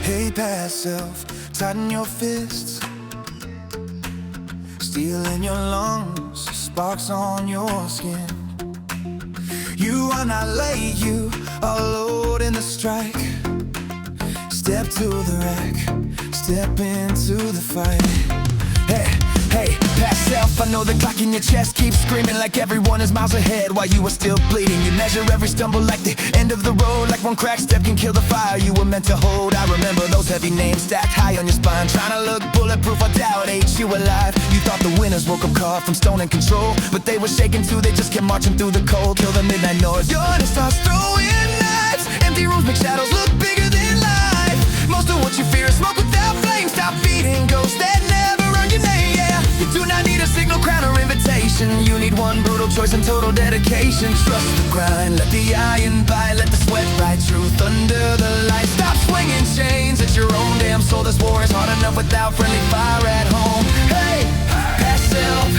Hey, past self, tighten your fists. Steel in your lungs, sparks on your skin. You are not late, you are loading the strike. Step to the rack, step into the fight. Hey, past self, I know the clock in your chest keeps screaming like everyone is miles ahead while you are still bleeding. You measure every stumble like the end of the road, like one cracked step can kill the fire you were meant to hold. I remember those heavy names stacked high on your spine, trying to look bulletproof. I doubt ate you alive. You thought the winners woke up carved from stone and control, but they were shaking too, they just kept marching through the cold. Till the midnight noise, your heart starts throwing knives. Empty rooms make shadows look bigger than life. Most of what you fear is smoke without flame. Stop feeding ghosts that never earned your name. You do not need a signal, crown, or invitation. You need one brutal choice and total dedication. Trust the grind, let the iron bite, let the sweat write truth under the light. Stop swinging chains at your own damn soul. This war is hard enough without friendly fire at home. Hey, past self,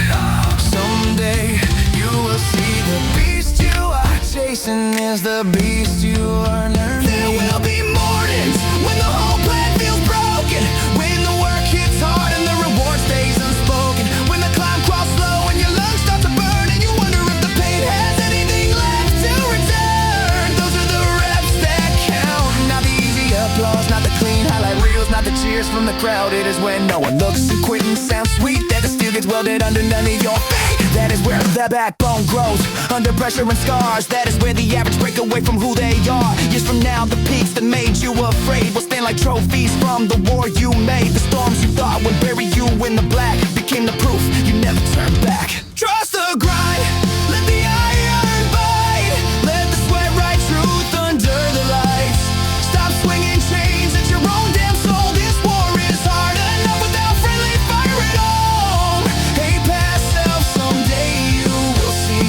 someday you will see the beast you are chasing is the beast you are learning. There will be mornings when the whole plan feels broken, when the work hits hard and the reward stays unspoken, when the climb crawls slow and your lungs start to burn and you wonder if the pain has anything left to return. Those are the reps that count, not the easy applause, not the clean highlight reels, not the cheers from the crowd. It is when no one looks and quitting sounds sweet, that the steel gets welded underneath your feet. That is where the backbone grows, under pressure and scars. That is where the average break away from who they are. Years from now, the peaks that made you afraid will stand like trophies from the war you made. The storms you thought would bury you in the black became the proof you never turn back. Trust the grind, let the iron bite, let the sweat write truth under the lights. Stop swinging chains at your own damn soul. This war is hard enough without friendly fire at home. Hey, past self, someday you will see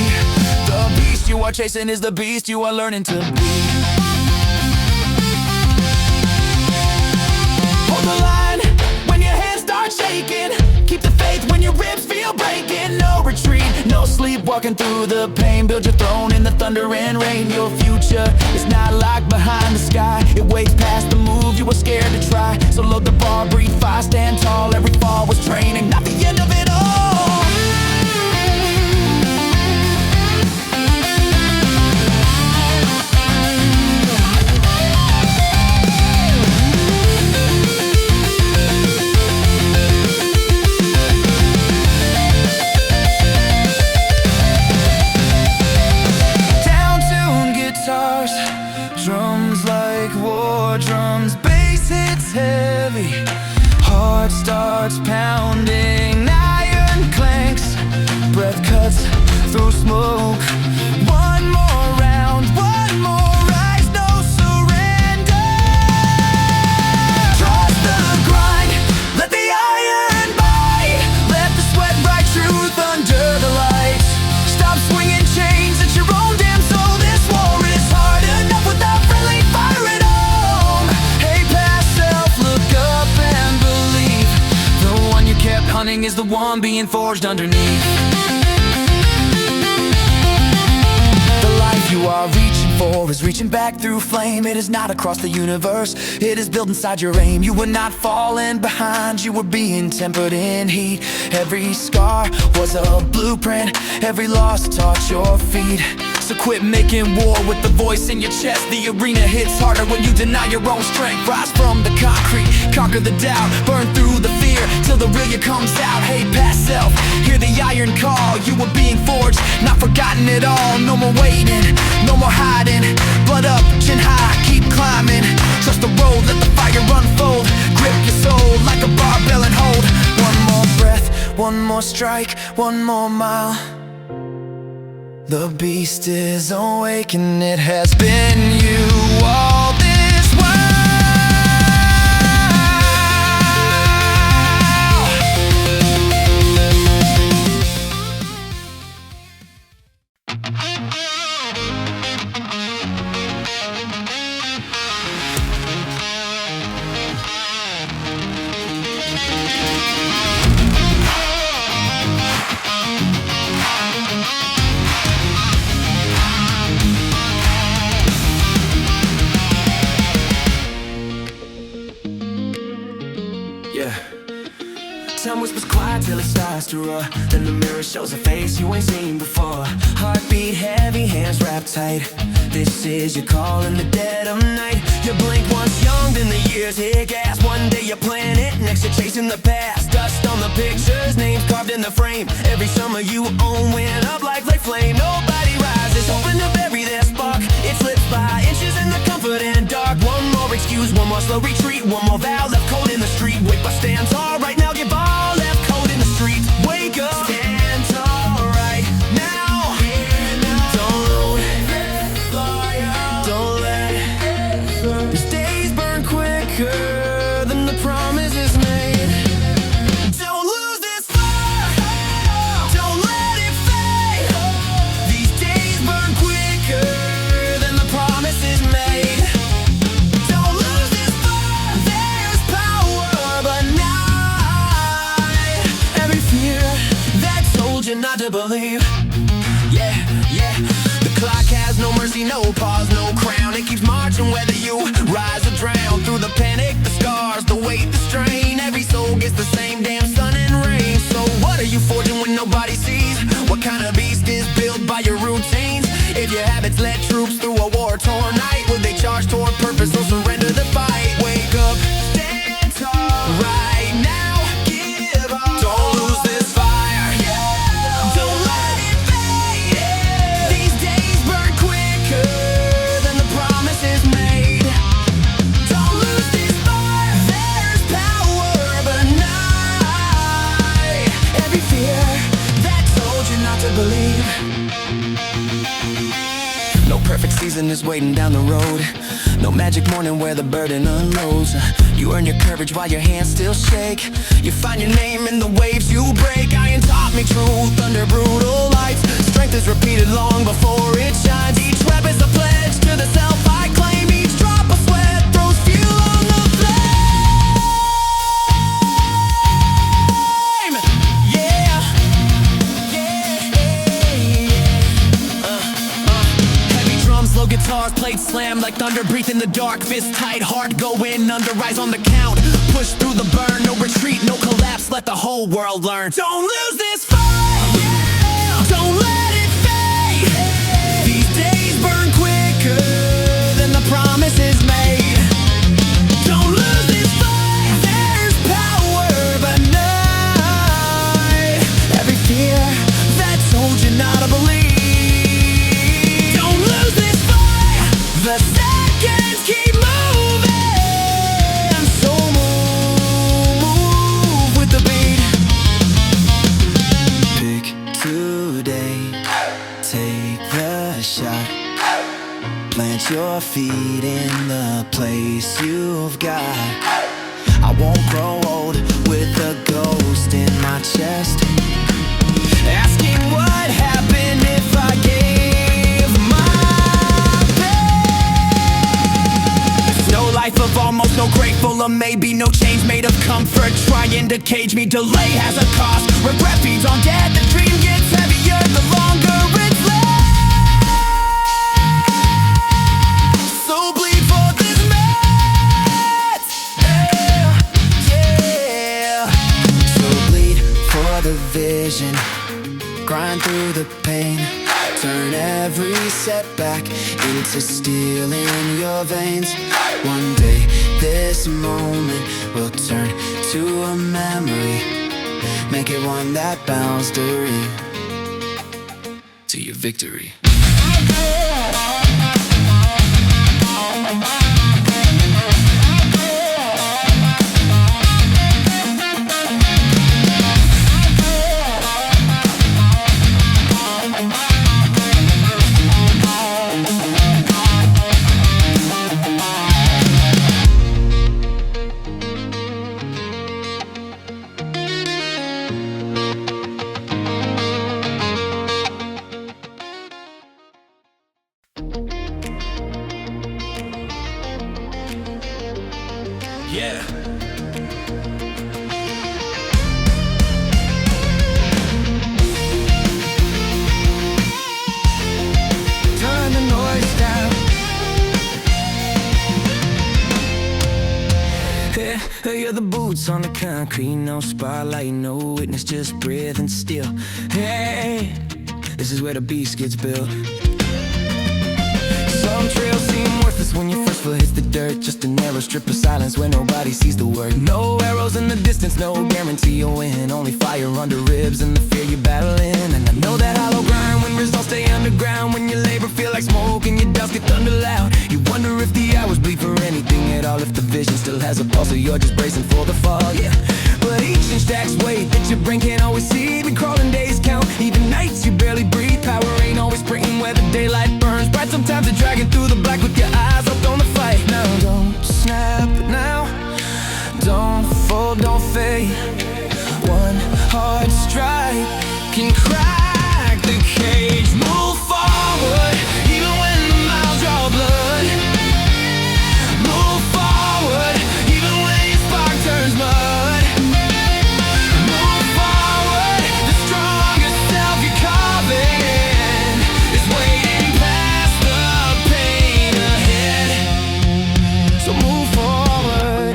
the beast you are chasing is the beast you are learning to be. Hold the line when your hands start shaking. Keep the faith when your ribs feel breaking. No retreat, no sleep, walking through the pain. Build your throne in the thunder and rain. Your future is not locked behind the sky. It waits past the move you were scared to try. So load the bar, breathe fire, stand tall. Every fall was training, not the end of it all. Drums like war drums, bass hits heavy, heart starts pounding, iron clanks, breath cuts through smoke. One more round, one more rise, no surrender. Trust the grind, let the iron bite, let the sweat write truth under the lights. Stop swinging chains at your own damn soul. This war is hard enough without friendly fire at home. Hey, past self, look up and believe the one you kept hunting is the one being forged underneath. The life you are reaching for is reaching back through flame. It is not across the universe, it is built inside your aim. You were not falling behind, you were being tempered in heat. Every scar was a blueprint, every loss taught your feet. So quit making war with the voice in your chest. The arena hits harder when you deny your own strength. Rise from the concrete, conquer the doubt, burn through the fear till the real you comes out. Hey, past self, hear the iron call. You were being forged, not forgotten at all. No more waiting, no more hiding. Blood up, chin high, keep climbing. Trust the road, let the fire unfold. Grip your soul like a barbell and hold. One more breath, one more strike, one more mile. The beast is awake and it has been you all this high till it starts to roar. Then the mirror shows a face you ain't seen before. Heartbeat heavy, hands wrapped tight. This is your call in the dead of night. You blink once, young, then the years hit gas. One day you're playing it, next you're chasing the past. Dust on the pictures, names carved in the frame. Every summer you own went up like flame. Nobody rises, hoping to bury their spark. It slips by inches in the comfort and dark. One more excuse, one more slow retreat. One more vow left cold in the street. Wait, but stand tall right now, give all left cold in the street. Wake up, stand tall right now. Don't let fire, don't let these days burn quicker than the promises made. Don't lose this fire, don't let it fade. These days burn quicker than the promises made. Don't lose this fire, there's power but not every fear that told you not to believe. Yeah, yeah. The clock has no mercy, no pause, no crown. It keeps marching whether you rise or drown. Through the panic, the scars, the weight, the strain. Every soul gets the same damn sun and rain. So what are you forging when nobody sees? What kind of beast is built by your routines? If your habits led troops through a war-torn night, would they charge toward purpose or surrender the fight? Wake up, stand tall right now, give up. Don't lose this fire, don't let it fade. These days burn quicker than the promises made. Don't lose this fire, there's power but not every fear that told you not to believe. No perfect season is waiting down the road. No magic morning where the burden unloads. You earn your courage while your hands still shake. You find your name in the waves you break. Iron taught me truth under brutal lights. Strength is repeated long before it shines. Each rep is a pledge to the self I claim. Each drop of sweat throws fuel on the flame. Yeah, heavy drums, slow guitars, played slam like thunder. Breathe in the dark, fist tight, heart going under. Rise on the count, push through the burn. No retreat, no collapse, let the whole world learn. Don't lose this fight, don't let it fade. These days burn quicker than the promises made. Don't lose this fight, there's power but not every fear that told you not to believe. Don't lose this fight, the seconds keep moving. So move with the beat. Pick today, take the shot. Plant your feet in the place you've got. I won't grow old with a ghost in my chest, asking what happened if I gave my best. No life of almost, no grateful of maybe. No change made of comfort trying to cage me. Delay has a cost, regret feeds on dead. The dream gets heavier the longer it's left. So bleed for this mess, yeah. So bleed for the vision, grind through the pain. Turn every setback into steel in your veins. One day this moment will turn to a memory. Make it one that bounds to your victory. Yeah. Turn the noise down. You're the boots on the concrete, no spotlight, no witness, just breathing still. Hey, this is where the beast gets built. Some trails seem worthless when your first foot hits the dirt. Just a narrow strip of silence where nobody sees the word. No arrows in the distance, no guarantee you'll win. Only fire under ribs and the fear you're battling. And I know that hollow grind when results stay underground. When your labor feel like smoke and your doubts get thunder loud. You wonder if the hours bleed for anything at all. If the vision still has a pulse or you're just bracing for the fall, yeah. But each inch stacks weight that your brain can't always see. Be crawling days count, even nights you barely breathe. Power ain't always sprinting where the daylight burns bright. Sometimes you're dragging through the black with your eyes up on the fight. Now don't snap now, don't fold, don't fade. One hard strike can crack the cage. Move forward, even when the miles draw blood. Move forward, even when your spark turns mud. Move forward, the strongest self you're carving is waiting past the pain ahead. So move forward.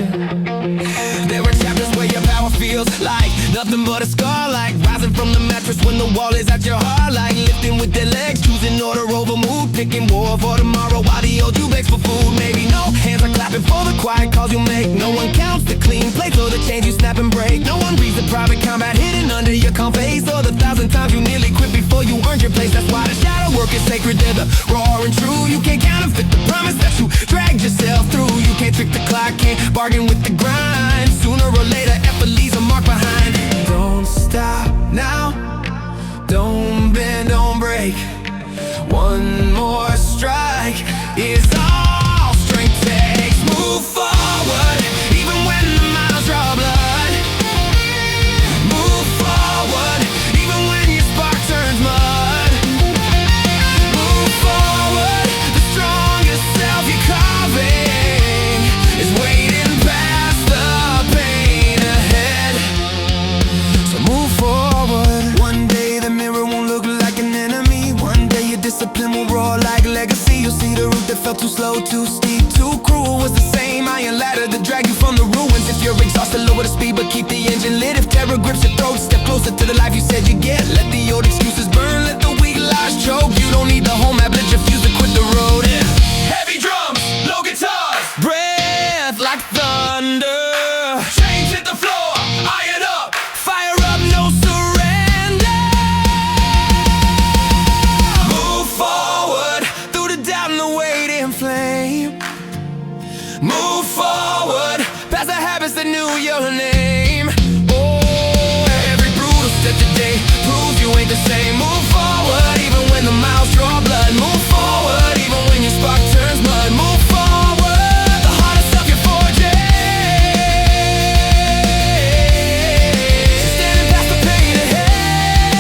There are chapters where your power feels like nothing but a scar, like rising from the mattress when the wall is at your heart, like lifting with their legs, choosing order over mood, picking war for tomorrow while the old you begs for food. Maybe no hands are clapping for the quiet calls you make. No one counts the clean plates or the change you snap and break. No one reads the private combat hidden under your calm face, or the 1,000 times you nearly quit before you earned your place. That's why the shadow work is sacred. They're the raw and true. You can't counterfeit the promise that you dragged yourself through. You can't trick the clock, can't bargain with the grind. Sooner or later, effort leaves a mark behind. Don't stop now, don't bend, don't break. One more strike is all strength takes. Move forward, even when the miles draw blood. Move forward, even when your spark turns mud. Move forward, the strongest self you're carving is waiting past the pain ahead. So move forward. One day the mirror won't look like an enemy. One day your discipline will roar like legacy. You'll see the route that felt too slow, too steep, too cruel was the same iron ladder that dragged you from the ruins. If you're exhausted, lower the speed but keep the engine lit. If terror grips your throat, step closer to the life you said you get. Let the old excuses burn, let the weak lies choke. You don't need the whole map, let your fuse to quit the road, yeah. Heavy drums, low guitars, breath like thunder. Chains hit the floor, iron up, fire up, no surrender. Move forward through the doubt and the waiting flame. Move forward past the habits that knew your name. Oh, every brutal step today proves you ain't the same. Move forward even when the miles draw blood. Move forward even when your spark turns mud. Move forward, the hardest stuff you're forging. Standing past the pain ahead.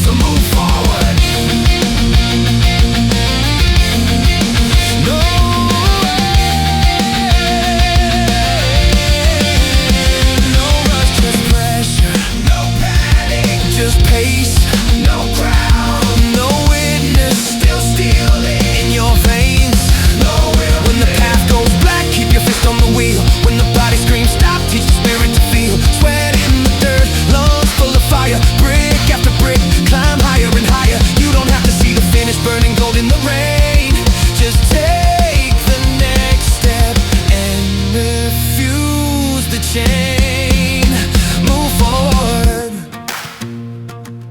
So move forward. No rush, just pressure. No panic, just pace. No crowd, no witness. Still stealing in your veins. No will. When the path goes black, keep your fist on the wheel. When the body screams stop, teach the spirit to feel. Sweat in the dirt, lungs full of fire. Brick after brick, climb higher and higher. You don't have to see the finish, burning gold in the rain. Just take the next step and refuse the chain. Move forward.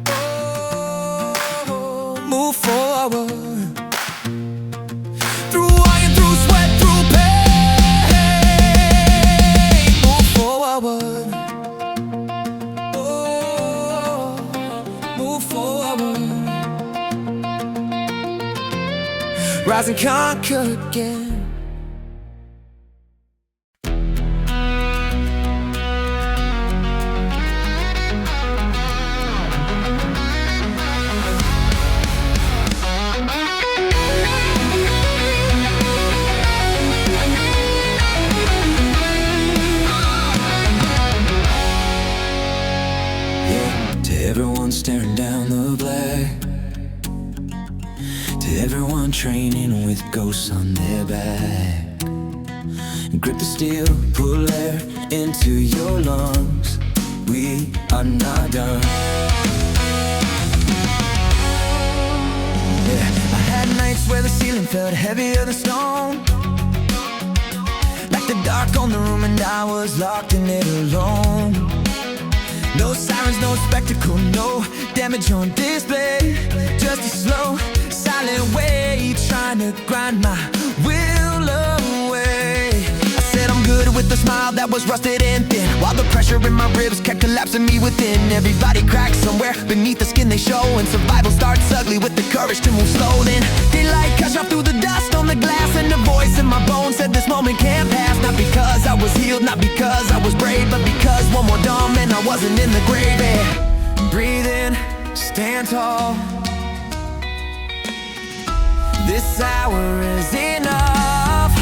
Oh, move forward. Through iron, through sweat, through pain. Move forward. Oh, move forward. Rise and conquer again. To everyone staring down the black, to everyone training with ghosts on their back, Grip the steel, pull air into your lungs. We are not done. Yeah, I had nights where the ceiling felt heavier than stone, like the dark on the room and I was locked in it alone. No sirens, no spectacle, no damage on display. Just a slow, silent wave trying to grind my will away. I said I'm good with a smile that was rusted and thin, while the pressure in my ribs kept collapsing me within. Everybody cracks somewhere beneath the skin they show, and survival starts ugly with the courage to move slow. Then daylight cut off through the dust on the glass, and the voice in my bones said this moment can't pass. Not because I was healed, not because I was brave, but because one more dawn and I wasn't in the grave. Yeah. Breathe in, stand tall. This hour is enough.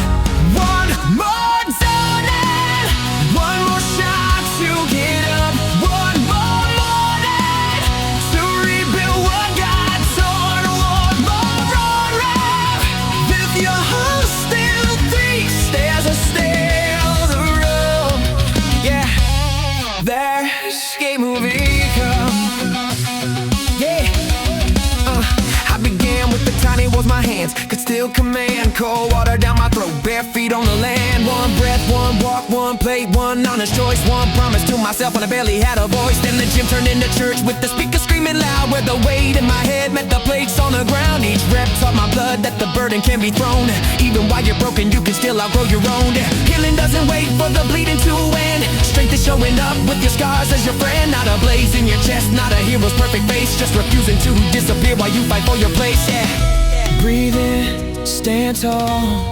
One more dawn and one more shot to get up. One more morning to rebuild what got torn. One more road rap with your heart still 3 stairs of still the road. Yeah, there's game movie come. Yeah, I began with the tiny walls my hands could still command. Cold water down my throat, bare feet on the land. One breath, one walk, one plate, one honest choice, one promise to myself when I barely had a voice. Then the gym turned into church with the speaker screaming loud, where the weight in my head met the plates on the ground. Each rep taught my blood that the burden can be thrown. Even while you're broken, you can still outgrow your own. Healing doesn't wait for the bleeding to end. Strength is showing up with your scars as your friend. Not a blaze in your chest, not a hero's perfect face, just refusing to disappear while you fight for your place. Yeah. Breathe in, stand tall.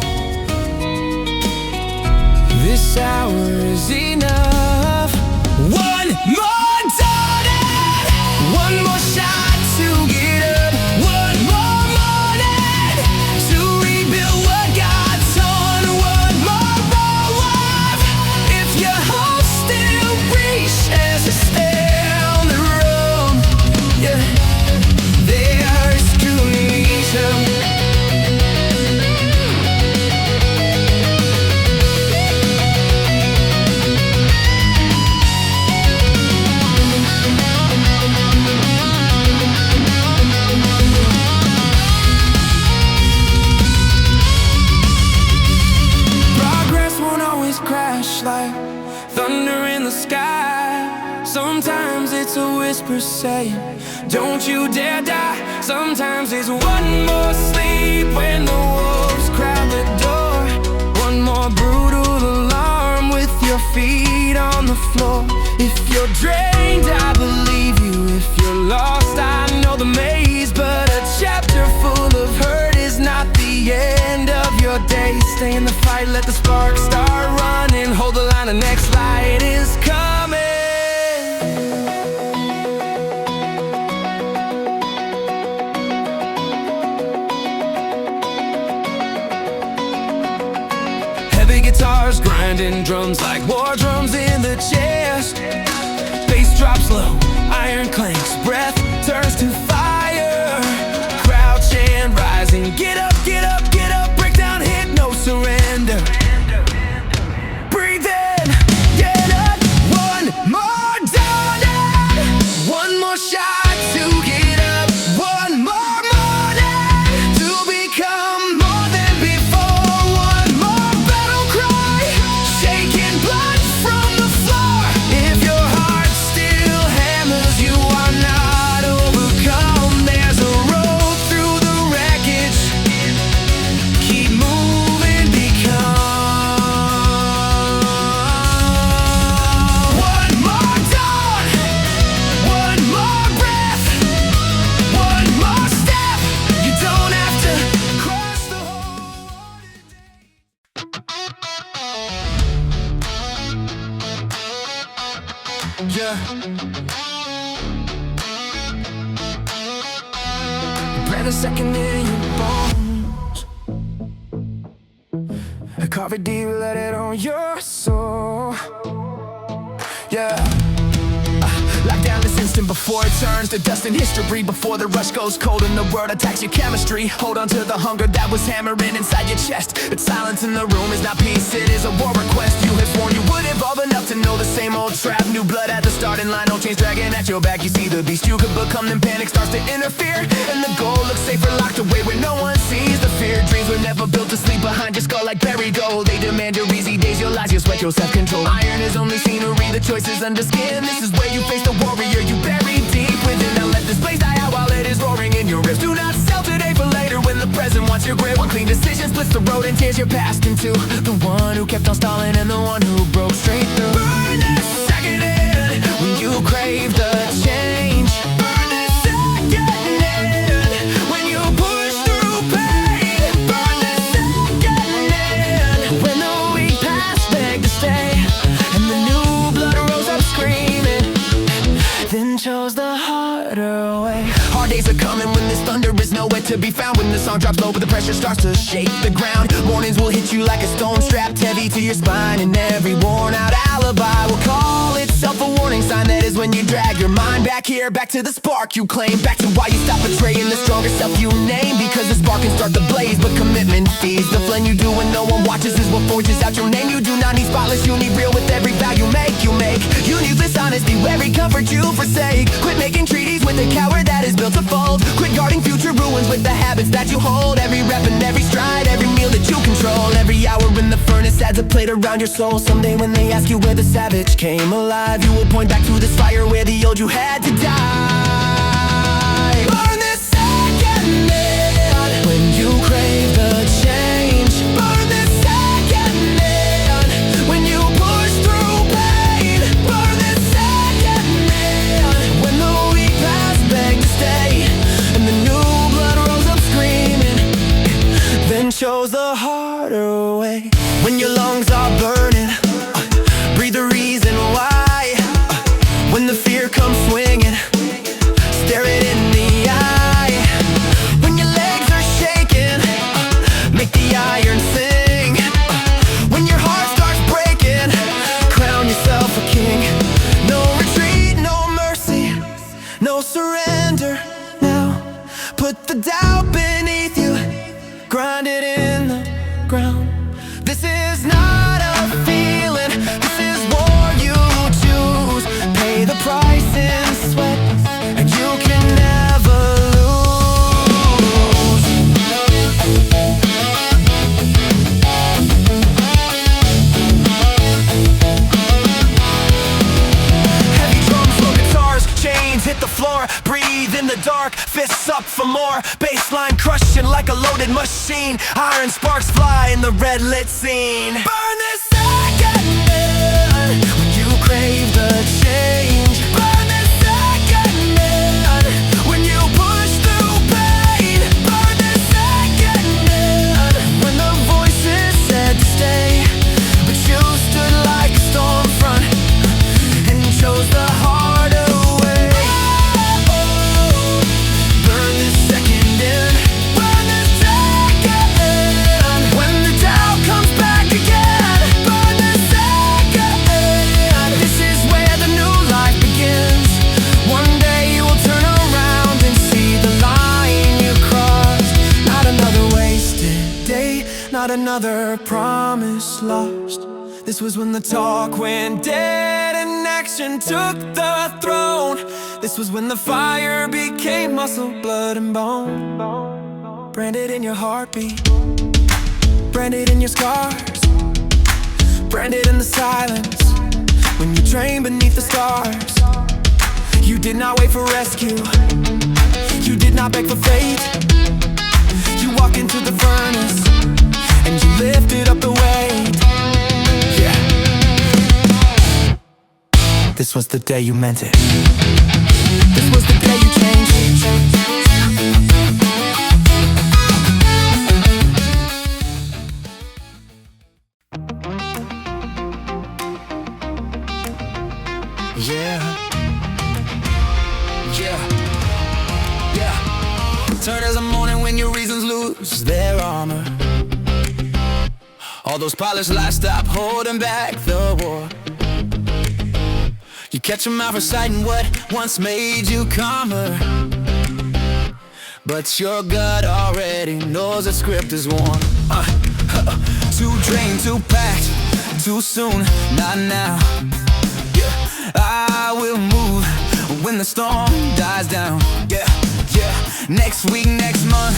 This hour is enough. One more dawn and one more shot to get up. One more morning to rebuild what got torn. One more life if your hope still reaches to stay on the road. Yeah, there's creation. Like thunder in the sky. Sometimes it's a whisper saying, don't you dare die. Sometimes it's one more sleep when the wolves crowd the door. One more brutal alarm with your feet on the floor. If you're drained, I believe you. If you're lost, I know the maze. But a chapter full of hurt is not the end of your day. Stay in the fight, let the spark start running. Hold the line, the next light is coming. Heavy guitars grinding drums like war drums in the chest. Bass drops low, iron clanks, breath turns to fire. Crowd chant rising, get up, get up, get up. Breakdown hit, no surrender. Breathe in, get up. One more dawn and one more shot to get up. One more morning to become more than before. One more battle cry, shaking blood from the floor. If your heart still hammers, you are not overcome. There's a road through the wreckage. Keep moving, become. One more dawn, one more breath, one more step. You don't have to cross the whole yeah. Breath a second in your bones. Carve it deep, let it on your soul. Yeah. Lock down this instant before it turns to dust in history. Before the rush goes cold and the world attacks your chemistry. Hold on to the hunger that was hammering inside your chest. But silence in the room is not peace, it is a war request. You have sworn you would evolve enough to know the same old trap. New blood at the starting line, old chains dragging at your back. You see the beast you could become, then panic starts to interfere. And the goal looks safer locked away where no one sees the fear. Dreams were never built to sleep behind your skull like buried gold. They demand your easy days, your lies, your sweat, your self-control. Iron is only scenery, the choice is under skin. This is where you face the warrior you bury deep within. Now let this blaze die out while it is roaring in your ribs. Do not sell today for later when the present wants your grip. One clean decision splits the road and tears your past into the one who kept on stalling and the one who broke straight through. Burn this second in when you crave the change. Burn this second in when you push through pain. Burn this second in when the weak past beg to stay and the new blood rose up screaming, then chose the harder way. Hard days are coming when this thunder is nowhere to be found. When the song drops low but the pressure starts to shake the ground. Mornings will hit you like a stone strapped heavy to your spine. And every worn out alibi will call itself a warning sign. That is when you drag your mind back here, back to the spark you claim. Back to why you stop betraying the stronger self you name. Because the spark can start the blaze, but commitment feeds the flame. You do when no one watches is what forges out your name. You do not need spotless, you need real with every vow you make. You need this honesty, every comfort you forsake. Quit making treaties with a coward that is built to fold. Quit guarding future ruins with the habits that you hold. Every rep and every stride, every meal that you control. Every hour in the furnace adds a plate around your soul. Someday when they ask you where the savage came alive, you will point back to this fire where the old you had to die. Burn this second in when you crave the change. Burn this second in when you push through pain. Burn this second in when the weak past beg to stay and the new blood rose up screaming, then chose the harder way. When your lungs are burning, breathe the reason why. When the fear comes swinging, stare it in the eye. When your legs are shaking, make the iron sing. When your heart starts breaking, crown yourself a king. No retreat, no mercy, no surrender now. Put the doubt beneath you, grind it in the ground. This is not a feeling, this is war you choose. Pay the price in sweat, and you can never lose. Heavy drums, low guitars, chains hit the floor. Breathe in the dark, fists up for more. Bassline crushing like a loaded machine. Iron sparks fly in the red lit scene. Burn this second in when you crave the change. Burn this second in when you push through pain. Burn this second in when the voices said to stay, but you stood like a storm front and chose the harder way. Burn this second in. Burn this second in when the doubt comes back again. Burn this second in. This is where the new life begins. One day you will turn around and see the line you crossed. Not another wasted day, not another promise lost. This was when the talk went dead and action took the throne. This was when the fire became muscle, blood and bone. Branded in your heartbeat, branded in your scars, branded in the silence when you train beneath the stars. You did not wait for rescue, you did not beg for fate. You walked into the furnace and you lifted up the weight. Yeah. This was the day you meant it. This was the day you changed. Yeah. Turn as a morning when your reasons lose their armor. All those polished lies stop holding back the war. You catch 'em out reciting what once made you calmer, but your gut already knows the script is warm. Too drained, too packed, too soon, not now. I will move when the storm dies down. Next week, next month,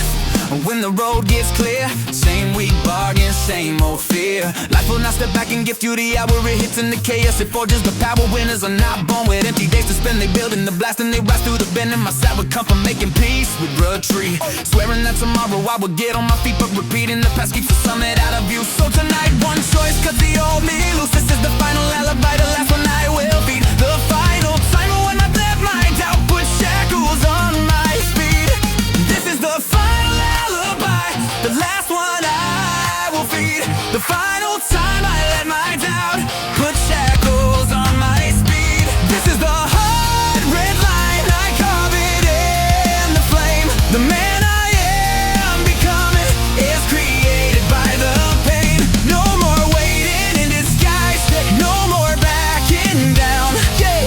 when the road gets clear. Same week, bargain, same old fear. Life will not step back and gift you the hour it hits in the chaos. It forges the power. Winners are not born with empty days to spend. They build in the blast and they rise through the bend. And my side would come from making peace with retreat, swearing that tomorrow I would get on my feet, but repeating the past keeps the summit out of view. So tonight, one choice, cause the old me loose. This is the final alibi, the last one I will beat. The final time when I've left my doubt, put shackles on my speed. This is the final alibi, the last one I will feed. The final time I let my doubt put shackles on my speed. This is the hard red line, I carve it in the flame. The man I am becoming is created by the pain. No more waiting in disguise, no more backing down.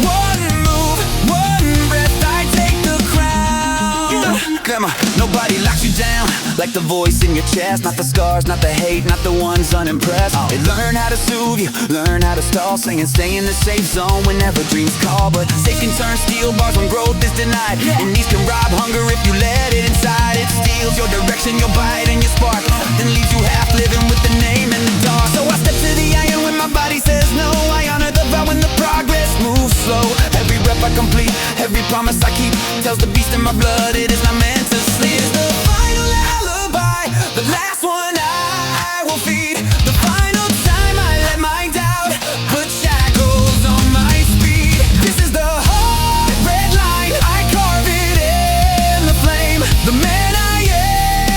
One move, one breath, I take the crown. Come on, nobody locks you down like the voice in your chest. Not the scars, not the hate, not the ones unimpressed. They learn how to soothe you, learn how to stall, saying stay in the safe zone whenever dreams call. But safe can turn steel bars when growth is denied, and these can rob hunger if you let it inside. It steals your direction, your bite and your spark, then leaves you half living with the name in the dark. So I step to the iron when my body says no. I honor the vow when the progress moves slow. Every rep I complete, every promise I keep, tells the beast in my blood it is not meant to sleep. It's the final alibi, the last one I will feed. The final time I let my doubt put shackles on my speed. This is the hard red line, I carve it in the flame. The man I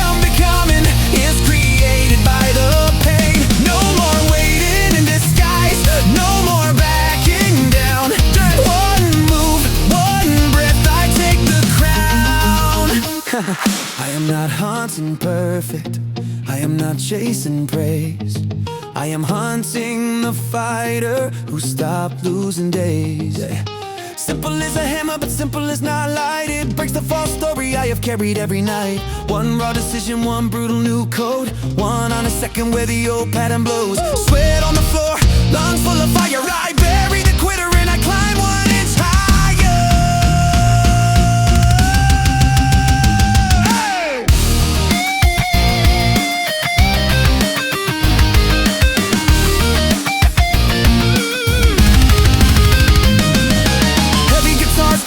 am becoming is created by the pain. No more waiting in disguise, no more backing down. One move, one breath, I take the crown. I am not hunting perfect, I am not chasing praise. I am hunting the fighter who stopped losing days. Simple as a hammer, but simple is not light. It breaks the false story I have carried every night. One raw decision, one brutal new code, one on a second where the old pattern blows. Sweat on the floor, lungs full of fire. I bury the quitter and I climb 1 inch higher.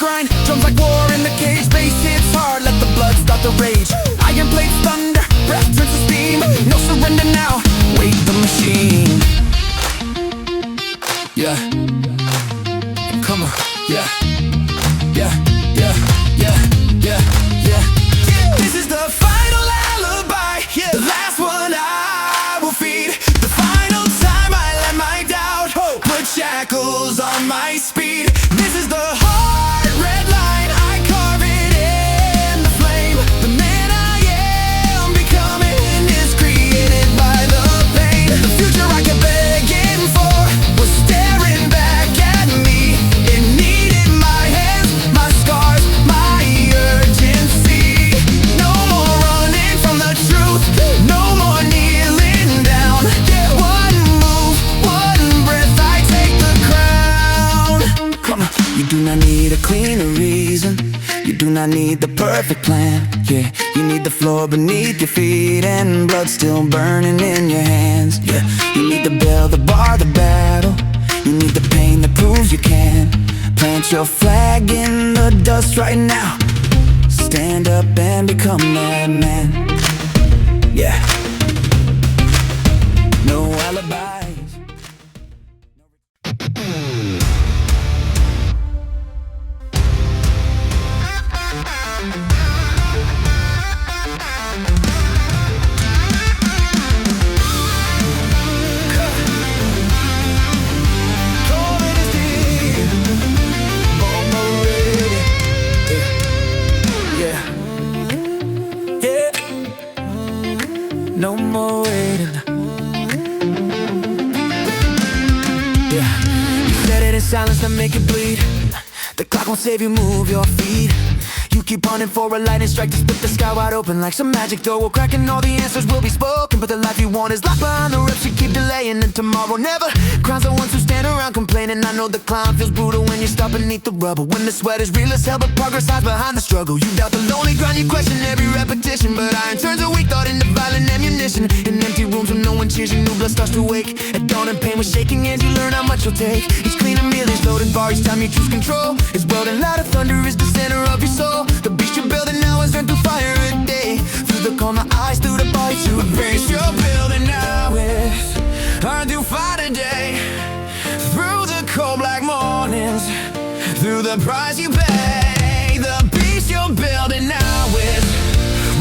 Grind, drums like war in the cage. Bass hits hard, let the blood start the rage. Iron plates thunder, breath turns to steam. No surrender now, wait the machine. Yeah, come on, yeah, yeah, yeah, yeah, yeah, yeah. This is the final alibi, the last one I will feed. The final time I let my doubt put shackles on my speed. This is the hard red line, I carve it in the flame. The man I am becoming is created by the pain. The future I kept begging for was staring back at me. It needed my hands, my scars, my urgency. No more running from the truth, no more kneeling down. One move, one breath, I take the crown. Come on. You do not need a cleaner reason, you do not need the perfect plan. Yeah, you need the floor beneath your feet and blood still burning in your hands. Yeah, you need the bell, the bar, the battle. You need the pain that proves you can. Plant your flag in the dust right now. Stand up and become that man. Yeah, no alibis. No more waiting. Yeah, you said it silence that make it bleed. The clock won't save you, move your feet. You keep hunting for a lightning strike to split the sky wide open like some magic door will crack and all the answers will be spoken. But the life you want is locked behind the ropes. You keep delaying and tomorrow never crowns the ones who stand around complaining. I know the climb feels brutal when you stop beneath the rubble, when the sweat is real as hell but progress hides behind the struggle. You doubt the lonely grind, you question every repetition, but iron turns a weak thought into violent ammunition. In empty rooms when no one cheers you, new blood starts to wake. At dawn and pain with shaking hands you learn how much you'll take. Each cleaner meal is loaded bar each time you choose control. It's welding loud of thunder is the center of your soul. The beast you're building now is earned through fire a day. Through the calm, the eyes, through the bite, through the beast you're building now is earned through fire today. Through the cold black mornings, through the price you pay. The beast you're building now is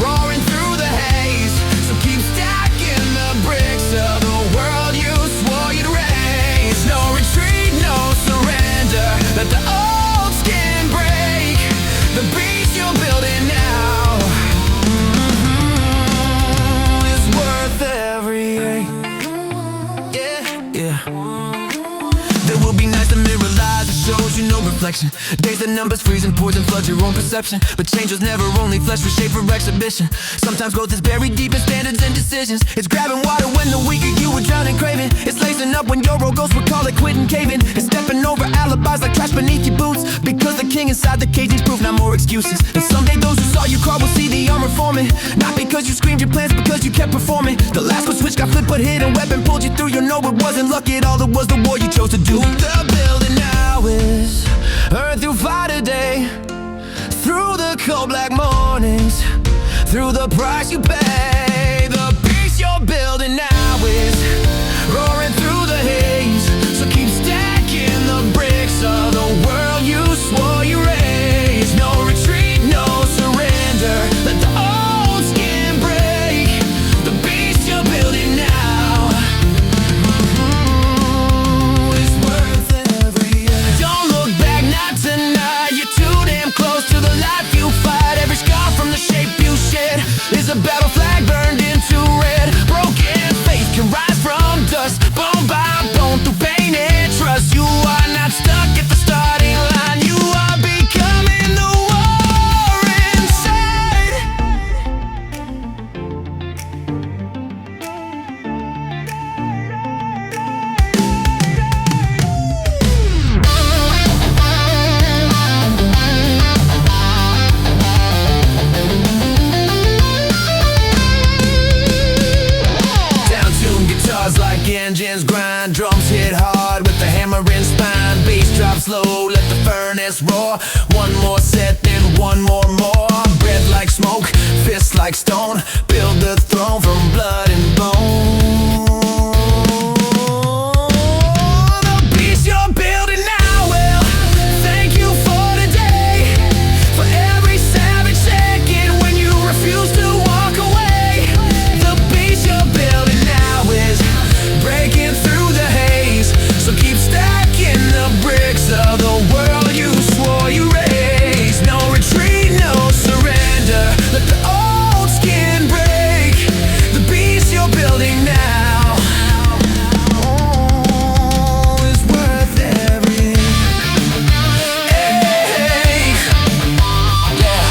roaring through the haze. So keep stacking the bricks of the world you swore you'd raise. No retreat, no surrender. Let the old skin break. The beast you're building now is worth every ache. Yeah. There will be nights that mirror lies that shows you no reflection. Days that numbers freeze and poison floods your own perception. But change was never only flesh was shaped for exhibition. Sometimes growth is buried deep in standards and decisions. It's grabbing water when the weaker you were drowning craving. It's lacing up when your old ghost would call it quitting caving. It's stepping over alibis like trash beneath your boots. Because the king inside the cage needs proof, not more excuses. And someday those who saw you crawl will see the armor forming. Not because you screamed your plans, because you kept performing. The last one switch got flipped but hidden weapon pulled you through. You know it wasn't luck, it all it was the war you chose to do. The building now is earth through fire today. Through the cold black mornings, through the price you pay. The beast you're building now is roaring through the haze. So keep stacking the bricks of the world you swore you raised. No retreat, no surrender. Let the old skin break. The beast you're building now is worth every year. Don't look back, not tonight. You're too damn close to the life you fight. Every scar from the shape you shed is a battle flag burned into red. Broken faith can rise from dust, bone by bone through pain and trust. You are not stuck at the starting line. You are becoming the war inside. Down-tuned guitars like engines grind. Drums hit hard with the hammer and spine. Bass drops low, let the furnace roar. One more set, then one more. Breath like smoke, fists like stone. Build the throne from blood and bone. The beast you're building now will thank you for today. For every savage second when you refuse to walk away. The beast you're building now is breaking through the haze. So keep stacking the bricks of the world you swore you raised. No retreat, no surrender. Let the old skin break. The beast you're building now is worth every ache. Yeah.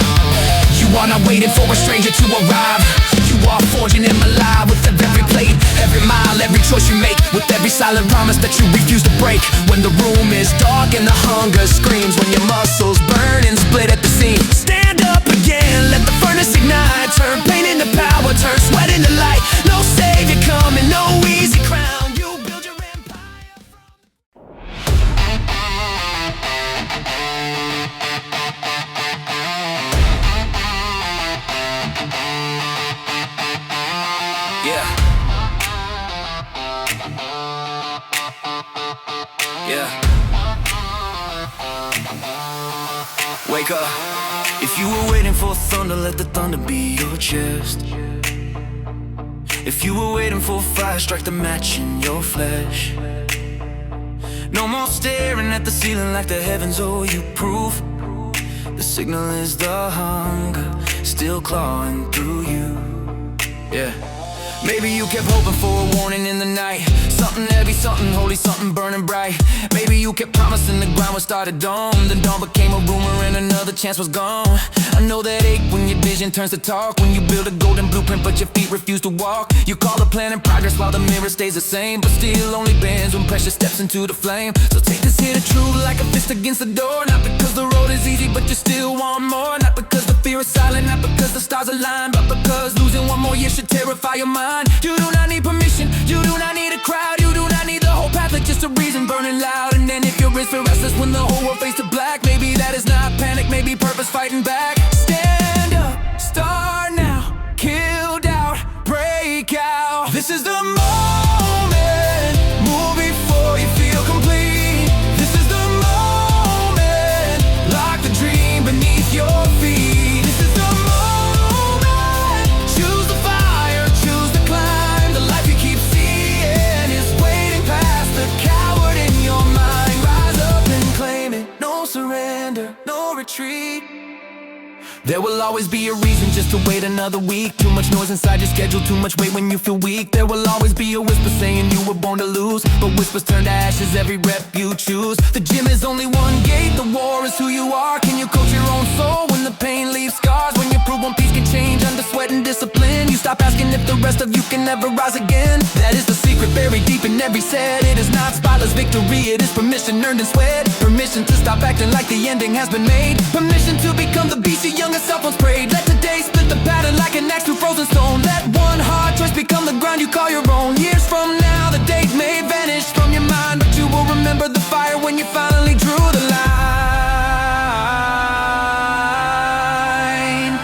You are not waiting for a stranger to arrive. You are forging him alive with every plate, every mile, every choice you make. With every silent promise that you refuse to break. When the room is dark and the hunger screams. When your muscles burn and split at the seams. Stand up again, let the furnace ignite. Turn pain into power, turn sweat into light. No savior coming, no easy crown. You build your empire. Yeah. Wake up. If you were waiting for thunder, let the thunder be your chest. If you were waiting for fire, strike the match in your flesh. No more staring at the ceiling like the heavens owe you proof. The signal is the hunger still clawing through you. Yeah. Maybe you kept hoping for a warning in the night. Something heavy, something holy, something burning bright. Maybe you kept promising the ground would start at dawn. The dawn became a rumor and another chance was gone. I know that ache when your vision turns to talk. When you build a golden blueprint but your feet refuse to walk. You call the plan in progress while the mirror stays the same, but still only bends when pressure steps into the flame. So take this hit of truth like a fist against the door. Not because the road is easy but you still want more. Not because the fear is silent, not because the stars align, but because losing one more year should terrify your mind. You do not need permission, you do not need a crowd. You do not need the whole path, like just a reason burning loud. And then if your wrist feel restless when the whole world fades to black, maybe that is not panic, maybe purpose fighting back. Stand up, start now, kill doubt, break out. This is the moment, move before you feel complete. This is the moment, lock the dream beneath your feet. This is the moment, choose the fire, choose the climb. The life you keep seeing is waiting past the coward in your mind. Rise up and claim it, no surrender, no retreat. There will always be a reason just to wait another week. Too much noise inside your schedule, too much weight when you feel weak. There will always be a whisper saying you were born to lose, but whispers turn to ashes every rep you choose. The gym is only one gate, the war is who you are. Can you coach your own soul when the pain leaves scars? When you prove one piece can change under sweat and discipline, you stop asking if the rest of you can ever rise again. That is the secret buried deep in every set. It is not spotless victory, it is permission earned in sweat. Permission to stop acting like the ending has been made. Permission to become the beast your younger self once prayed. Let today split the pattern like an axe through frozen stone. Let one hard choice become the ground you call your own. Years from now the date may vanish from your mind, but you will remember the fire when you finally drew the line.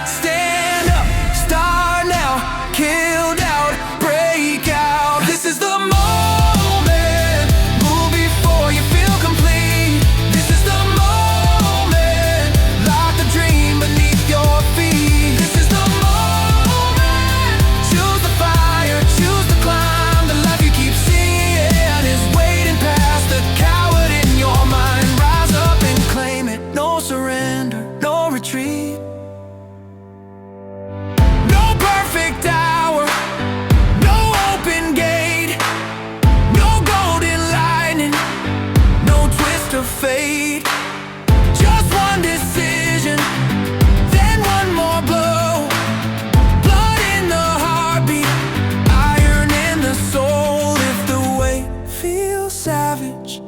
Stand up, start now, kill doubt, break out. This is the moment, move before you feel complete. This is the moment, lock the dream beneath your feet. This is the moment, choose the fire, choose the climb. The life you keep seeing is waiting past the coward in your mind. Rise up and claim it, no surrender, no retreat. No perfect hour, no open gate, no golden lightning, no twist of fate. Just one decision, then one more blow. Blood in the heartbeat, iron in the soul. If the way feels savage,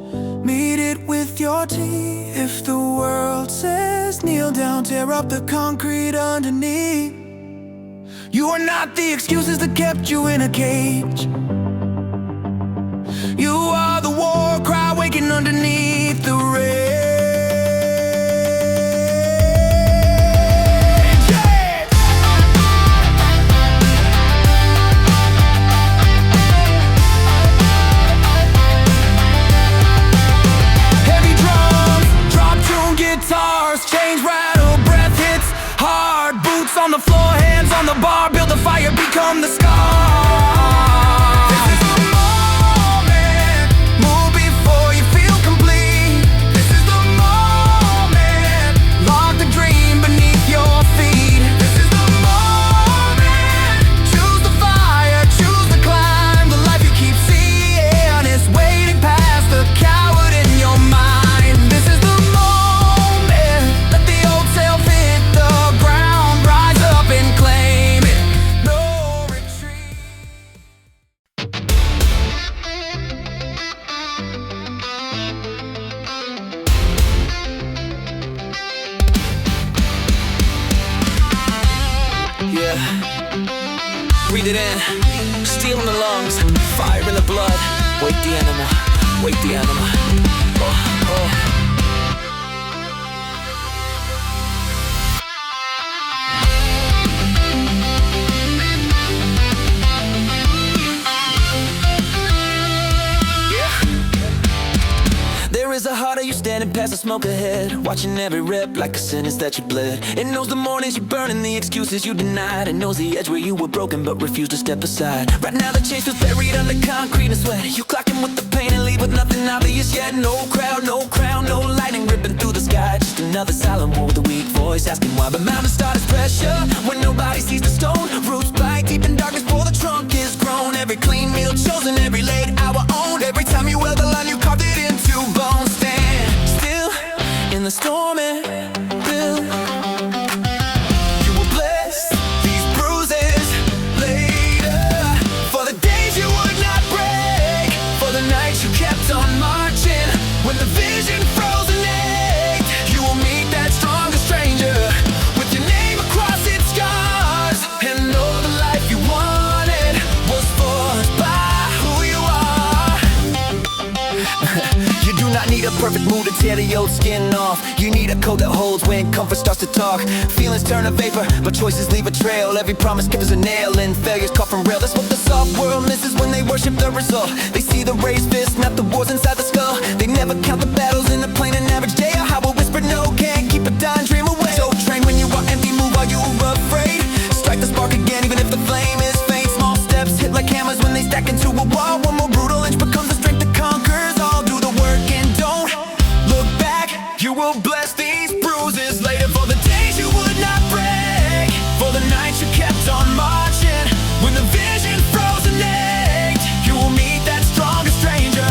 meet it with your teeth. If the world says kneel down, tear up the concrete underneath. You are not the excuses that kept you in a cage. You are the war cry waking underneath the rage. Heavy drums, drop tune guitars, chains rattle, breath hits hard. Boots on the floor, hands on the bar, build the fire, become the scar. This is the moment, move before you feel complete. This is the moment, lock the dream beneath your feet. This is the moment, choose the fire, choose the climb. The life you keep seeing is waiting past the coward in your mind. This is the moment, let the old self hit the ground. Rise up and claim it, no retreat. Yeah, breathe it in, steel in the lungs, fire in the blood. Wake the animal, wake the animal. Oh, oh. There is a heart of you standing past the smoke ahead, watching every rep like a sentence that you bled. It knows the mornings you burn and the excuses you denied. It knows the edge where you were broken but refused to step aside. Right now the chains was buried under concrete and sweat. You clocking with the pain and leave with nothing obvious yet. No crowd, no crown, no lightning ripping through the sky. Just another silent war with a weak voice asking why. But mountains start as pressure when nobody sees the stone. Roots bite deep in darkness before the trunk is grown. coat, skin off. You need a coat that holds when comfort starts to talk. Feelings turn to vapor, but choices leave a trail. Every promise kept as a nail, and failures caught from rail. That's what the soft world misses when they worship the result. They see the raised fist, not the wars inside the skull. They never count the battles in a plain and average day, or how a whisper no can't keep a dying dream away. So train when you are empty, move while you're afraid. Strike the spark again, even if the flame is faint. Small steps hit like hammers when they stack into a wall. One more brutal inch becomes the strength that conquers all. Do the work and don't look back. You will bless these bruises later for the days you would not break, for the nights you kept on marching when the vision froze and ached. You will meet that strongest stranger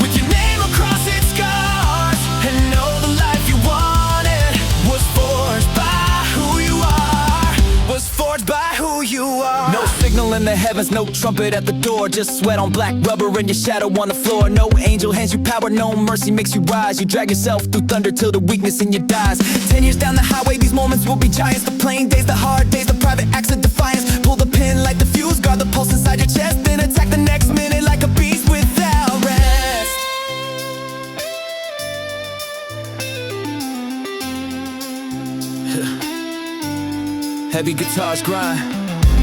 with your name across its scars, and know the life you wanted was forged by who you are. Was forged by who you are. No signal in the heavens, no trumpet at the door. Just sweat on black rubber and your shadow on the floor. No angel hands you power, no mercy makes you rise. You drag yourself through thunder till the weakness in you dies. 10 years down the highway, these moments will be giants. The plain days, the hard days, the private acts of defiance. Pull the pin like the fuse, guard the pulse inside your chest, then attack the next minute like a beast without rest. Heavy guitars grind,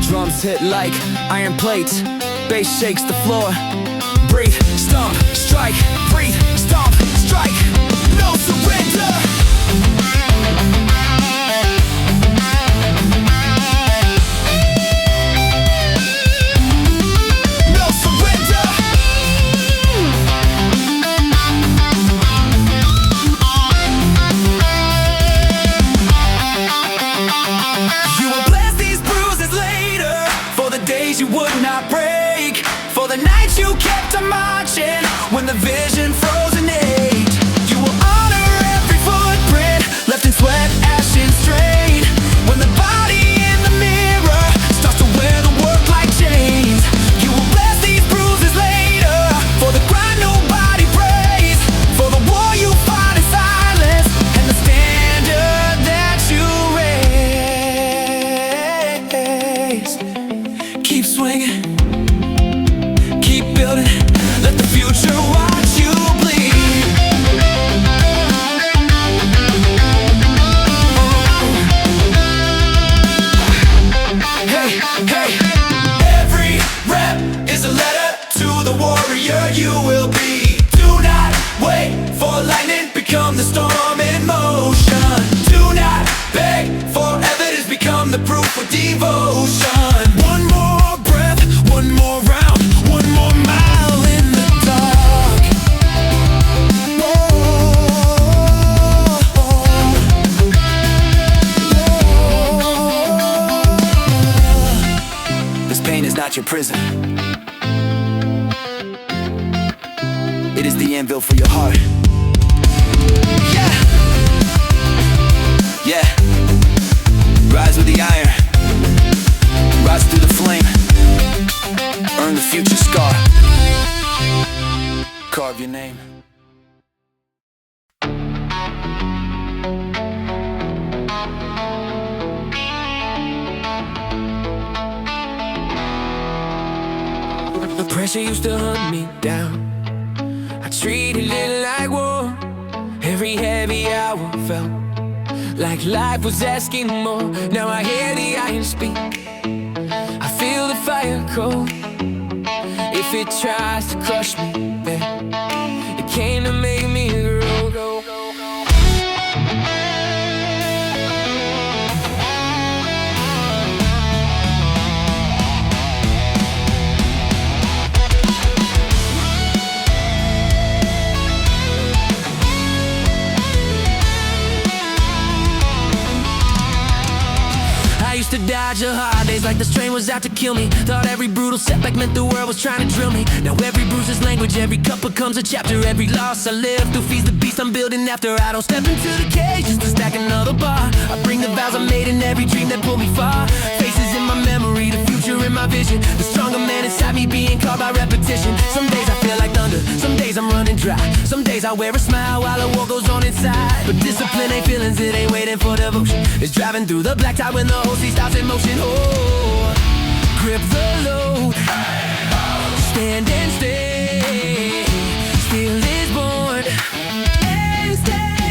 drums hit like iron plates, bass shakes the floor. Breathe, stomp, strike, breathe, stomp, strike, no surrender. No surrender. You will bless these bruises later for the days you would not break, for the nights you kept on marching when the vision froze and ached. You will honor every footprint left in sweat, ash, and strain, when the body in the mirror starts to wear the work like chains. You will bless these bruises later for the grind nobody praised, for the war you fought in silence, and the standard that you raised. Keep swinging, keep building, let the future watch you bleed. Hey, hey, every rep is a letter to the warrior you will be. Do not wait for lightning, become the storm in motion. Do not beg for evidence, become the proof with devotion. One more breath, one more round, one more mile in the dark. This pain is not your prison. It is the anvil for your heart. Yeah, yeah. Rise with the iron, rise through the flame, earn the future scar, carve your name. The pressure used to hunt me down, I treated it like war. Every heavy hour felt like life was asking more. Now I hear the iron speak, I feel the fire cold. If it tries to crush me, then it came to make me grow. I used to dodge the hard days like the strain was out to kill me. Thought every brutal setback meant the world was trying to drill me. Now every bruise is language, every cut becomes a chapter. Every loss I live through feeds the beast I'm building after. I don't step into the cage just to stack another bar. I bring the vows I made in every dream that pulled me far. Faces in my memory, the future in my vision. The stronger man inside me being caught by repetition. Some days I feel like thunder, some days I'm running dry. Some days I wear a smile while the war goes on inside. But discipline ain't feelings, it ain't waiting for devotion. It's driving through the black tie when the whole sea stops in motion. Oh, grip the load, stand and stay. Still is born and stay.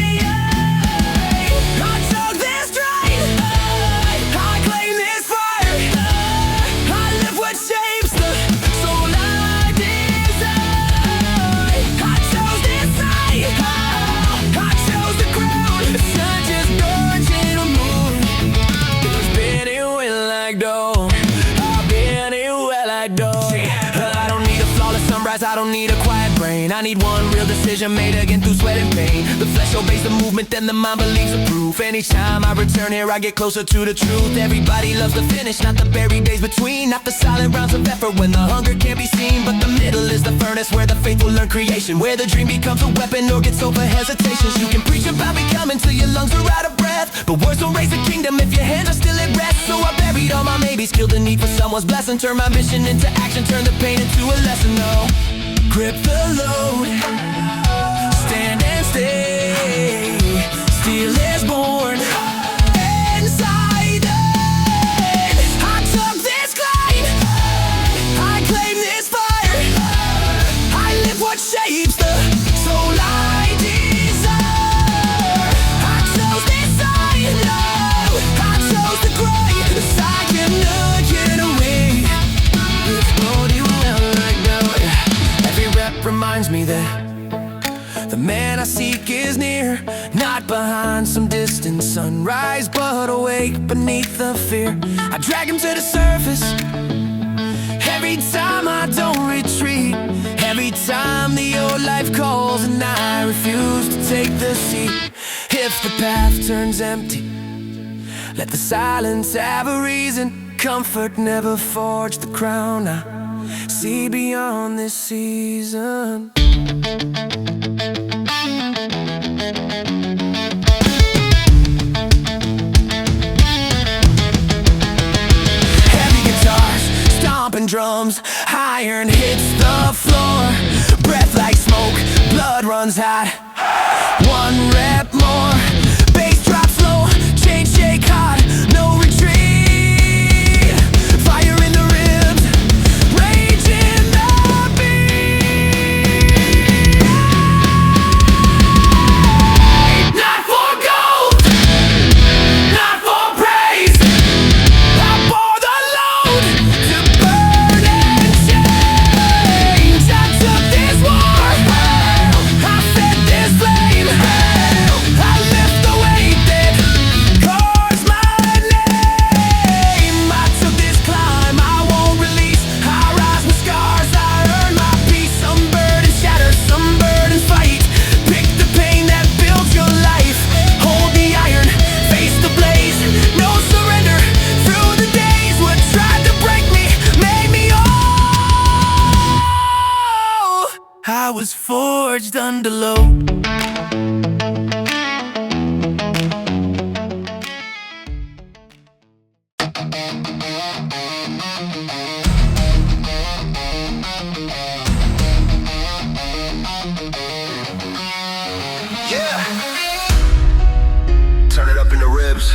dog. I don't need a flawless sunrise, I don't need a quiet brain. I need one real decision made again through sweat and pain. The flesh obeys the movement, then the mind believes the proof. And each time I return here, I get closer to the truth. Everybody loves the finish, not the buried days between. Not the silent rounds of effort when the hunger can't be seen. But the middle is the furnace where the faithful learn creation, where the dream becomes a weapon or gets over hesitations. You can preach about becoming till your lungs are out of breath, but words don't raise the kingdom if your hands are still at rest. So I buried all my maybes, killed the need for someone's blessing. Turn my mission into action, turn the pain into a lesson. No, grip the load, stand and stay. Steel is born inside us. I took this climb, I claim this fire. I live what shapes the soul I desire. I chose this side, no, I chose the grind. 'Cause I cannot get away. It's floating well like gold. Every rep reminds me that the man I seek is near, not behind some distant sunrise, but awake beneath the fear. I drag him to the surface every time I don't retreat. Every time the old life calls and I refuse to take the seat. If the path turns empty, let the silence have a reason. Comfort never forged the crown. I see beyond this season. Heavy guitars, stomping drums, iron hits the floor. Breath like smoke, blood runs hot. One rep more, bass drops low, chain shake hard, no retreat. Fire in the ribs, rage in the beat. Not for gold, not for praise. I bore the load to burn and change. I took this war, I fed this flame. I lift the weight that carves my name. I took this climb, I won't release. I rise with scars, I earn my peace. Some burdens shatter, some burdens fight. Pick the pain that builds your life. Hold the iron, face the blaze. No surrender through the days. What tried to break me made me whole. I was forged under load. Yeah. Turn it up in the ribs.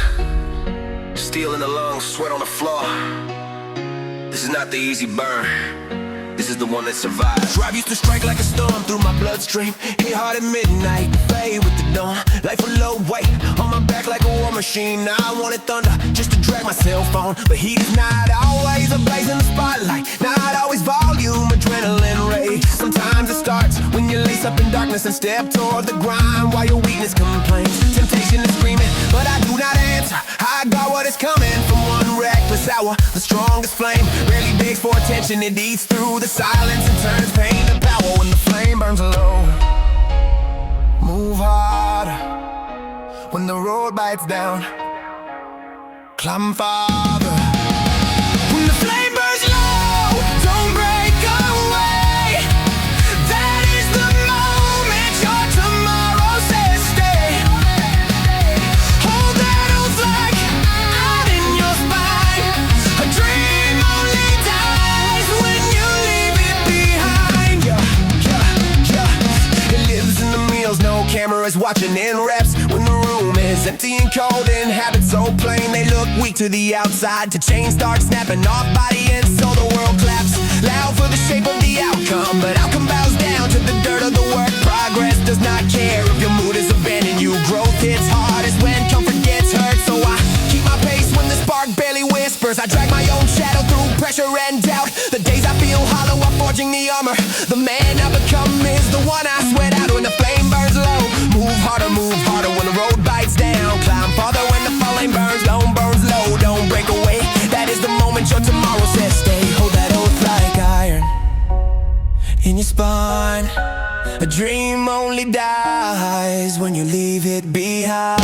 Steel in the lungs, sweat on the floor. This is not the easy burn. This is the one that survives. Drive used to strike like a storm through my bloodstream. Hit hard at midnight, fade with the dawn. Life a low weight on my back like a war machine. Now I wanted thunder just to drag my cell phone, but heat is not always a blaze in the spotlight. Not always volume, adrenaline rage. Sometimes it starts when you lace up in darkness and step toward the grind while your weakness complains. Temptation is screaming, but I do not answer. I got what is coming from one reckless hour. The strongest flame rarely begs for attention. It eats through the silence and turns pain to power. When the flame burns low, move harder. When the road bites down, climb farther. When the flame burns low, don't break away. That is the moment your tomorrow says stay. Hold that old flag out in your spine. A dream only dies when you leave it behind. It lives in the meals, no cameras watching in reps. When the room is empty and cold and habits so plain, they look weak to the outside. To chains start snapping off body and so the world claps. Loud for the shape of the outcome, but outcome bows down to the dirt of the work. Progress does not care if your mood is abandoned you. Growth hits hardest when comfort gets hurt. So I keep my pace when the spark barely whispers. I drag my own shadow through pressure and doubt. The days I feel hollow, I'm forging the armor. The man I become is the one I sweat out when the flame burns low. Move harder when the road bites down. Climb farther when the flame burns low. Don't break away, that is the moment your tomorrow says stay. Hold that oath like your spine. A dream only dies when you leave it behind.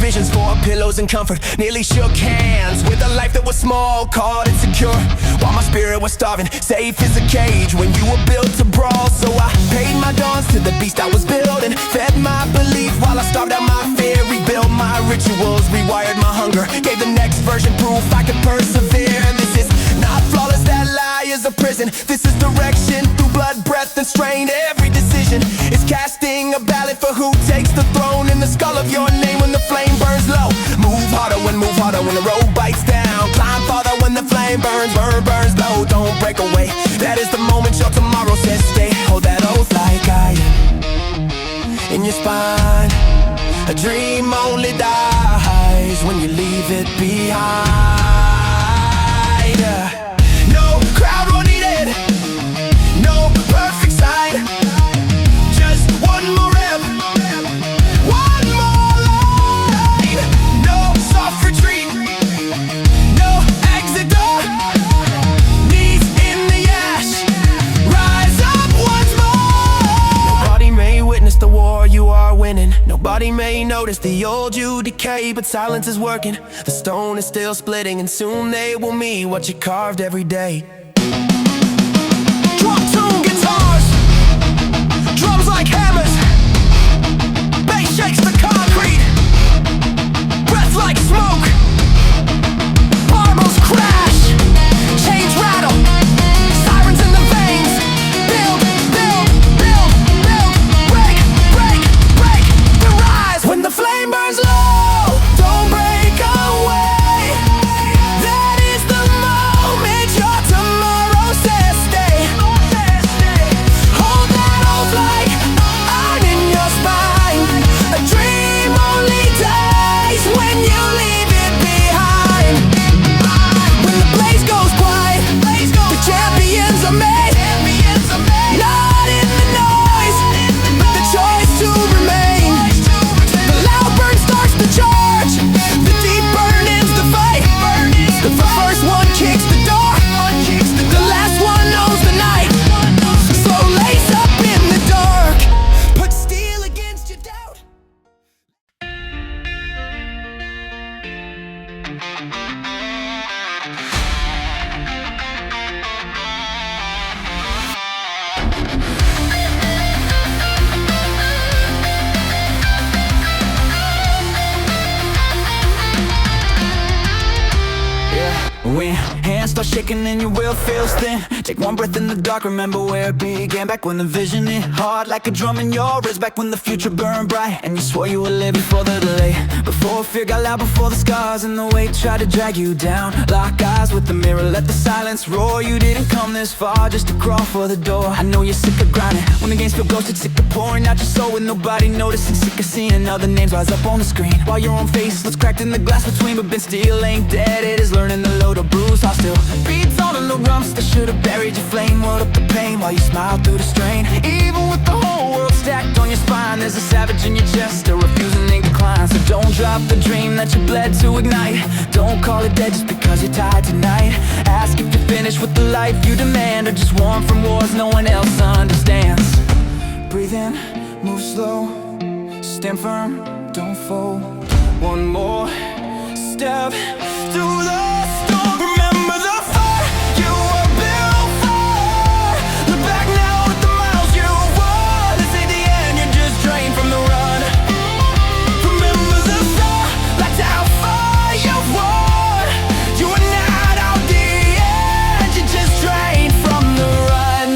Visions for pillows and comfort, nearly shook hands with a life that was small, called insecure. While my spirit was starving, safe as a cage when you were built to brawl. So I paid my dues to the beast I was building, fed my belief while I starved out my fear. Rebuilt my rituals, rewired my hunger, gave the next version proof I could persevere. This is not flawless, that lie is a prison. This is direction through blood, breath, and strain. Every decision is casting a ballot for who takes the throne. In the skull of your name when the flame burns low. Move harder when the road bites down. Climb farther when the flame burns low. Don't break away, that is the moment your tomorrow says stay. Hold that oath like iron in your spine. A dream only dies when you leave it behind. No crowd will need it, no perfect sign. Just one more rep, one more line. No soft retreat, no exit door. Knees in the ash, rise up once more. Nobody may witness the war you are winning. Nobody may notice the old you decay, but silence is working. The stone is still splitting, and soon they will meet what you carved every day. Drum tune guitars, drums like hammers. Bass shakes the concrete, breath like smoke. Marbles crash, chains rattle, sirens in the veins. Build, build, build, build, break, break, break, the rise. When the flame burns low, don't break away. That is the moment your tomorrow says stay. Hold that oath like iron in your spine. A dream only dies when you leave it behind. When the blaze goes quiet, the champions are made. Not in the noise, but the choice to remain. The loud burn starts the charge, the deep burn ends the fight. The first one kicks the door, the last one owns the night. So lace up in the dark, put steel against your doubt. When hands start shaking and your will feels thin, take one breath in the dark, remember where it began. Back when the vision hit hard like a drum in your wrist. Back when the future burned bright and you swore you would live before the delay. Before fear got loud, before the scars and the weight tried to drag you down. Lock eyes with the mirror, let the silence roar. You didn't come this far just to crawl for the door. I know you're sick of grinding, when the games feel ghosted, sick of pouring out your soul with nobody noticing. Sick of seeing other names rise up on the screen while your own face looks cracked in the glass between. But Ben still ain't dead, it is learning the load of bruise. Hostile beats on in the rumps that should've buried your flame. World up the pain while you smile through the strain. Even with the whole world stacked on your spine, there's a savage in your chest still refusing to decline. So don't drop the dream that you bled to ignite. Don't call it dead just because you're tired tonight. Ask if you're finished with the life you demand, or just warm from wars no one else understands. Breathe in, move slow, stand firm, don't fold. One more step through the storm. Remember the fire you were built for. Look back now at the miles you won. This ain't the end, you're just drained from the run. Remember the soul, like how far you've won. You are not out the end, you're just drained from the run.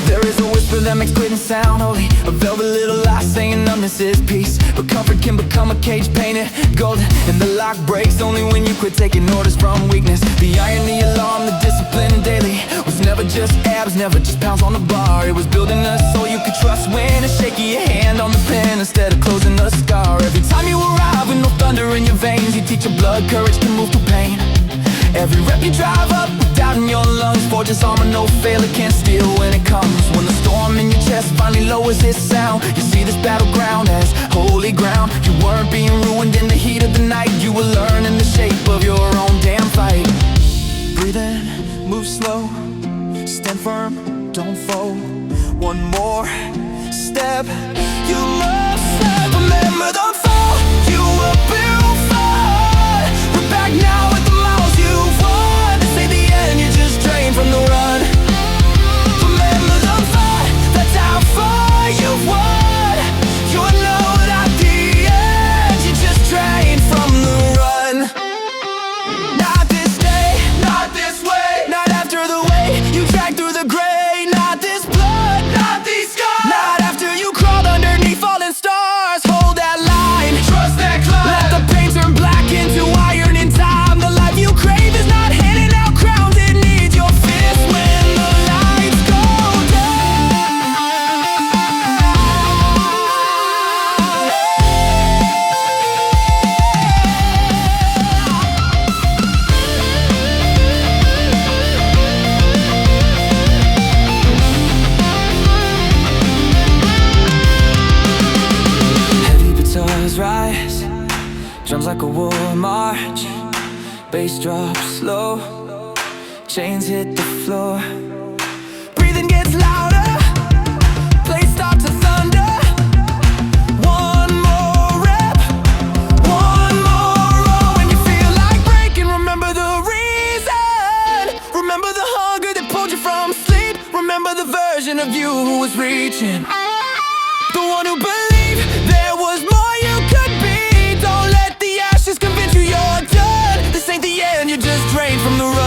There is a whisper that makes quitting sound holy, a velvet little lie saying numbness is peace. But comfort can become a cage painted golden, and the lock breaks only when you quit taking orders from weakness. The iron, the alarm, the discipline daily was never just abs, never just pounds on the bar. It was building us so you could trust when it's shaking your hand on the pen instead of closing the scar. Every time you arrive with no thunder in your veins, you teach your blood courage can move through pain. Every rep you drive up with doubt in your lungs forges armor no failure can steal when it comes. When the storm in your chest finally lowers is this sound? You see this battleground as holy ground. You weren't being ruined in the heat of the night. You were learning the shape of your own damn fight. Breathe in, move slow, stand firm, don't fold. One more step, you must step. Remember the fall you were built for. We're back now with the miles you've won. This ain't the end, you're just drained from the run. Remember the fight, that's how far you've won. You'll know it at the end, you're just drained from the run. Not this day, not this way, not after the way you dragged through the gray. Not this blood, not these scars, not after you crawled underneath falling stars. Hold that line, trust that climb. Let the pain turn black into iron in time. The life you crave is not handing out crowns, it needs your fist when the lights go Heavy guitars rise, drums like a war march. Bass drops slow, chains hit the floor. Breathing gets louder, place starts to thunder. One more rep, one more roll. When you feel like breaking, remember the reason. Remember the hunger that pulled you from sleep. Remember the version of you who was reaching, the one who believed there was more you could be. Don't let the ashes convince you you're done. This ain't the end, you're just drained from the run.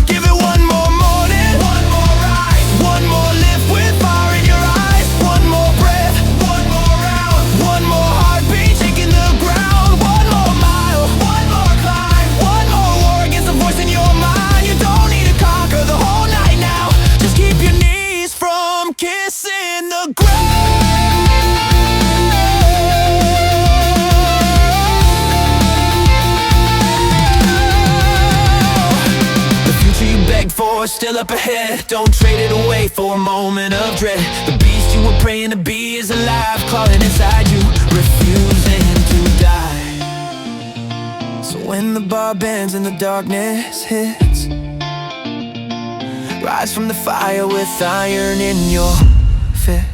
Give it one more morning, one more rise, one more lift with fire in your eyes. One more breath, one more round, one more heartbeat shaking the ground. One more mile, one more climb, one more war against the voice in your mind. You don't need to conquer the whole night now. Just keep your knees from kissing the ground. The future you begged for is still up ahead. Don't trade it away for a moment of dread. The beast you were praying to be is alive, crawling inside you, refusing to die. So when the bar bends and the darkness hits, rise from the fire with iron in your fist.